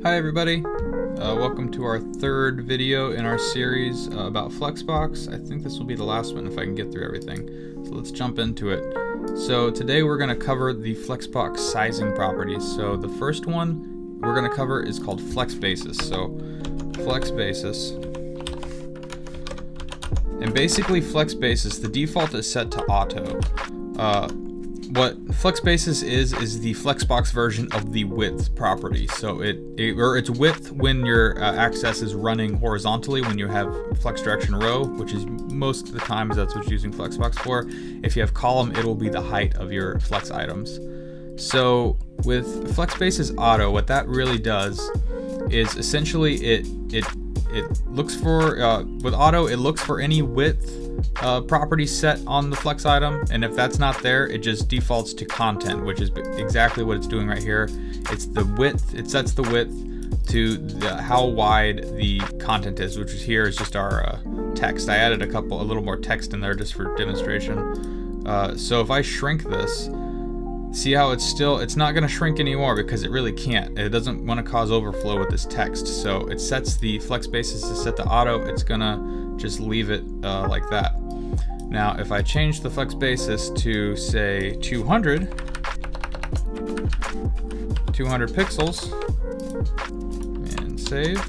Hi everybody, welcome to our third video in our series about Flexbox. I think this will be the last one if I can get through everything. So let's jump into it. So today we're going to cover the Flexbox sizing properties. So the first one we're going to cover is called Flex Basis. So Flex Basis. And basically Flex Basis, the default is set to auto. What Flex Basis is the Flexbox version of the width property. So it's width when your axis is running horizontally when you have flex direction row, which is most of the time that's what you're using Flexbox for. If you have column, it will be the height of your flex items. So with Flex Basis auto, what that really does is essentially it looks for with auto, it looks for any width property set on the flex item, and if that's not there, it just defaults to content, which is exactly what it's doing right here. It's the width, it sets the width to how wide the content is, which is here is just our text. I added a little more text in there just for demonstration. So if I shrink this, see how it's not going to shrink anymore because it really can't. It doesn't want to cause overflow with this text. So it sets the Flex Basis to set to auto. It's going to just leave it like that. Now, if I change the Flex Basis to say 200 pixels and save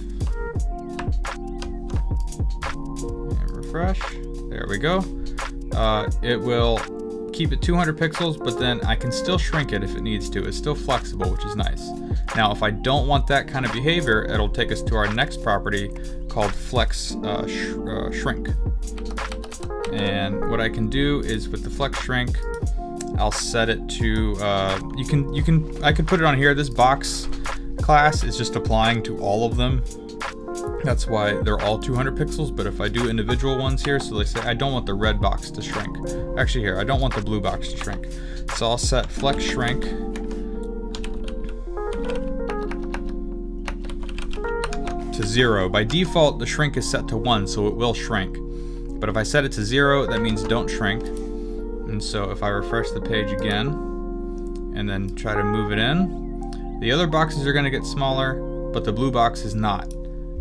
and refresh, there we go. It will keep it 200 pixels, but then I can still shrink it if it needs to. It's still flexible, which is nice. Now, if I don't want that kind of behavior, it'll take us to our next property called Flex Shrink. And what I can do is with the Flex Shrink, I'll set it to, I could put it on here. This box class is just applying to all of them. That's why they're all 200 pixels, but if I do individual ones here, so let's say I don't want the red box to shrink. Actually here, I don't want the blue box to shrink. So I'll set Flex Shrink to 0. By default, the shrink is set to 1, so it will shrink. But if I set it to 0, that means don't shrink. And so if I refresh the page again, and then try to move it in, the other boxes are gonna get smaller, but the blue box is not,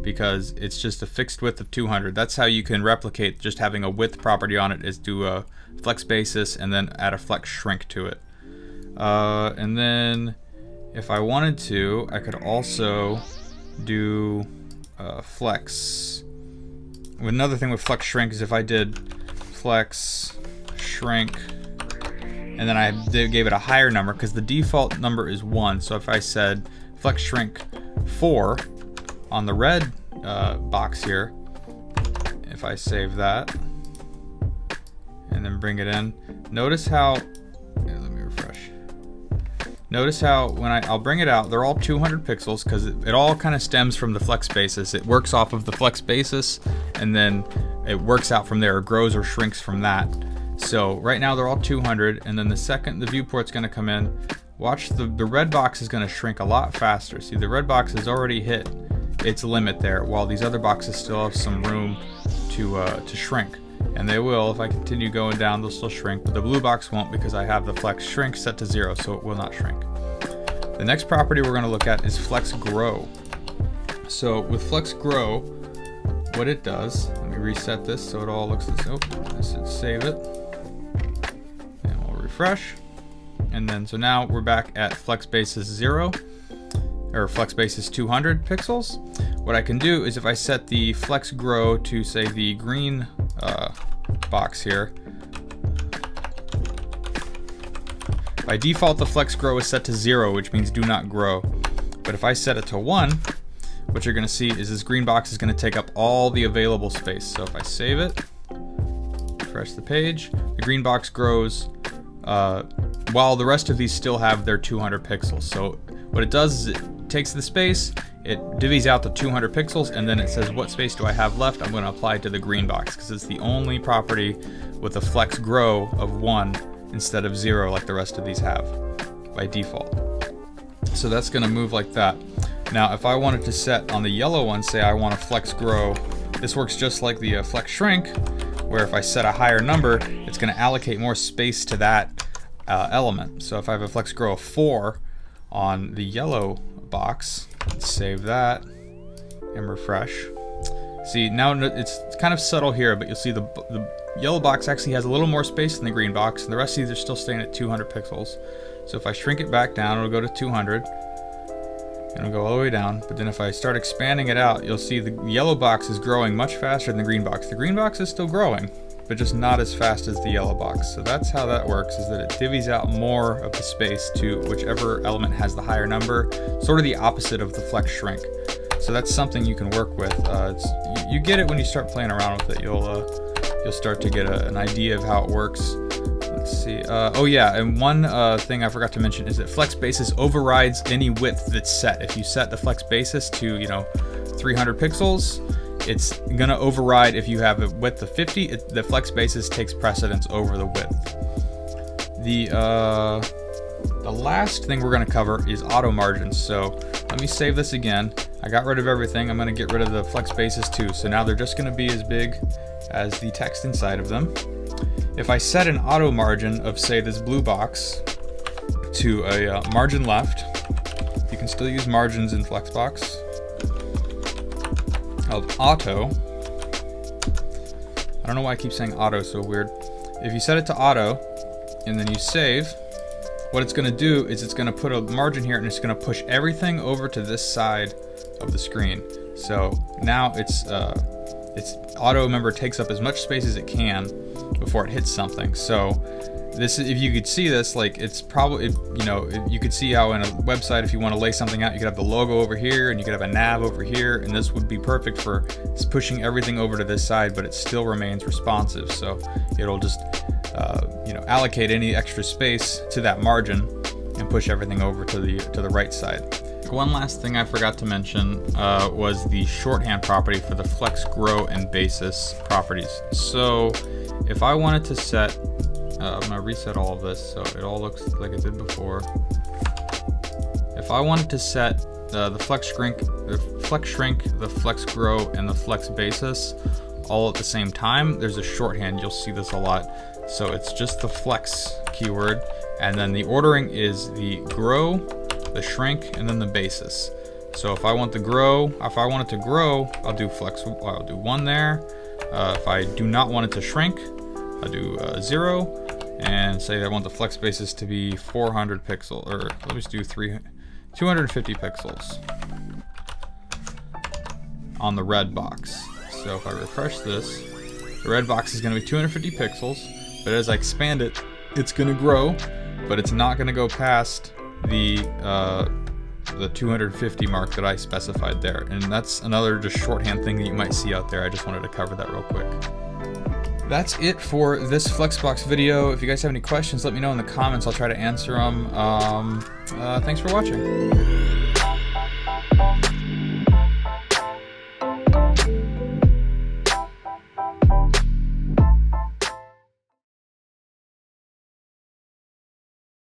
because it's just a fixed width of 200. That's how you can replicate just having a width property on it, is do a Flex Basis and then add a Flex Shrink to it. And then if I wanted to, I could also do Flex. Another thing with Flex Shrink is if I did Flex Shrink and then I gave it a higher number, because the default number is 1. So if I said Flex Shrink 4 on the red box here, if I save that and then bring it in, notice how, let me refresh. Notice how when I'll bring it out, they're all 200 pixels because it all kind of stems from the Flex Basis. It works off of the Flex Basis and then it works out from there. It grows or shrinks from that. So right now they're all 200, and then the second the viewport's going to come in, watch the red box is going to shrink a lot faster. See, the red box has already hit its limit there, while these other boxes still have some room to shrink. And they will, if I continue going down, they'll still shrink, but the blue box won't because I have the Flex Shrink set to 0, so it will not shrink. The next property we're going to look at is Flex Grow. So with Flex Grow, what it does, let me reset this so it all looks the same. I said save it, and we'll refresh. And then, so now we're back at Flex Basis 0, or Flex Basis 200 pixels. What I can do is if I set the Flex Grow to say the green box here, by default the Flex Grow is set to 0, which means do not grow. But if I set it to 1, what you're going to see is this green box is going to take up all the available space. So if I save it, refresh the page, the green box grows while the rest of these still have their 200 pixels. So what it does is it takes the space, it divvies out the 200 pixels, and then it says what space do I have left. I'm going to apply it to the green box because it's the only property with a Flex Grow of 1 instead of 0 like the rest of these have by default. So that's going to move like that. Now if I wanted to set on the yellow one, say I want a Flex Grow, this works just like the Flex Shrink, where if I set a higher number, it's going to allocate more space to that element. So if I have a Flex Grow of 4 on the yellow box. Let's save that and refresh. See, now it's kind of subtle here, but you'll see the yellow box actually has a little more space than the green box, and the rest of these are still staying at 200 pixels. So if I shrink it back down, it'll go to 200, and it'll go all the way down. But then if I start expanding it out, you'll see the yellow box is growing much faster than the green box. The green box is still growing, but just not as fast as the yellow box. So that's how that works, is that it divvies out more of the space to whichever element has the higher number, sort of the opposite of the flex shrink. So that's something you can work with. You get it when you start playing around with it. You'll start to get an idea of how it works. Let's see. Oh yeah, and one thing I forgot to mention is that flex basis overrides any width that's set. If you set the flex basis to 300 pixels, it's gonna override. If you have a width of 50, the flex basis takes precedence over the width. The last thing we're gonna cover is auto margins. So let me save this again. I got rid of everything. I'm gonna get rid of the flex basis too. So now they're just gonna be as big as the text inside of them. If I set an auto margin of, say, this blue box to a margin left, you can still use margins in Flexbox. Of auto, I don't know why I keep saying auto, so weird. If you set it to auto and then you save, what it's going to do is it's going to put a margin here and it's going to push everything over to this side of the screen. So now it's auto, remember, takes up as much space as it can before it hits something. So this, if you could see this, like, it's probably, you could see how in a website, if you want to lay something out, you could have the logo over here and you could have a nav over here, and this would be perfect for pushing everything over to this side, but it still remains responsive. So it'll just allocate any extra space to that margin and push everything over to the right side. One last thing I forgot to mention was the shorthand property for the flex, grow, and basis properties. So if I wanted to set, I'm gonna reset all of this so it all looks like it did before. If I wanted to set the flex shrink, the flex grow, and the flex basis all at the same time, there's a shorthand. You'll see this a lot. So it's just the flex keyword, and then the ordering is the grow, the shrink, and then the basis. So if I want it to grow, I'll do flex. I'll do 1 there. If I do not want it to shrink, I'll do 0, and say I want the flex basis to be 400 pixels, or let me just do 250 pixels on the red box. So if I refresh this, the red box is going to be 250 pixels, but as I expand it, it's going to grow, but it's not going to go past the 250 mark that I specified there. And that's another just shorthand thing that you might see out there. I just wanted to cover that real quick. That's it for this Flexbox video. If you guys have any questions, let me know in the comments. I'll try to answer them. Thanks for watching.